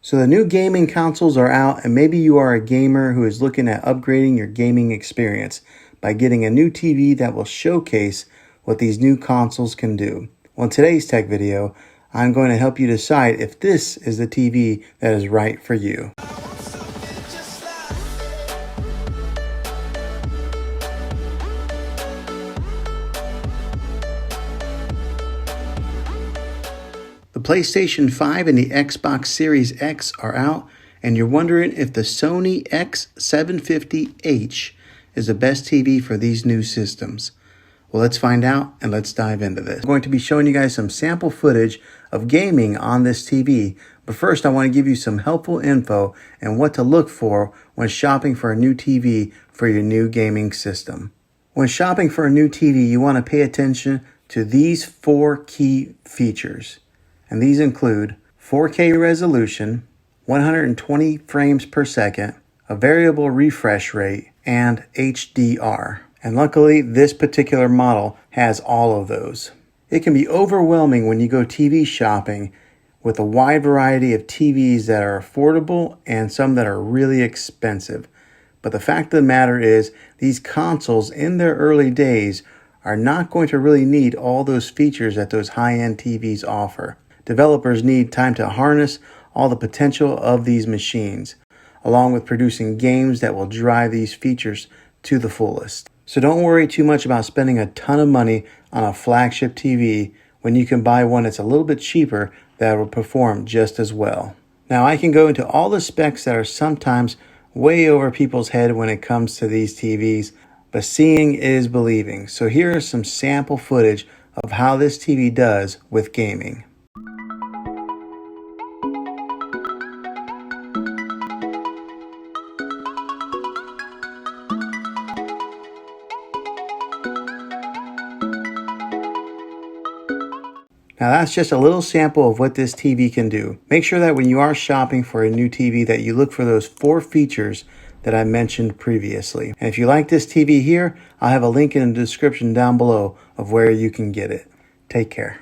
So the new gaming consoles are out, and maybe you are a gamer who is looking at upgrading your gaming experience by getting a new TV that will showcase what these new consoles can do. Well, in today's tech video, I'm going to help you decide if this is the TV that is right for you. The PlayStation 5 and the Xbox Series X are out, and you're wondering if the SONY X750H is the best TV for these new systems. Well, let's find out and let's dive into this. I'm going to be showing you guys some sample footage of gaming on this TV, but first I want to give you some helpful info and what to look for when shopping for a new TV for your new gaming system. When shopping for a new TV, you want to pay attention to these 4 key features. And these include 4K resolution, 120 frames per second, a variable refresh rate, and HDR. And luckily, this particular model has all of those. It can be overwhelming when you go TV shopping with a wide variety of TVs that are affordable and some that are really expensive. But the fact of the matter is, these consoles in their early days are not going to really need all those features that those high-end TVs offer. Developers need time to harness all the potential of these machines, along with producing games that will drive these features to the fullest. So don't worry too much about spending a ton of money on a flagship TV when you can buy one that's a little bit cheaper that will perform just as well. Now, I can go into all the specs that are sometimes way over people's head when it comes to these TVs, but seeing is believing. So here is some sample footage of how this TV does with gaming. Now that's just a little sample of what this TV can do. Make sure that when you are shopping for a new TV that you look for those 4 features that I mentioned previously. And if you like this TV here, I'll have a link in the description down below of where you can get it. Take care.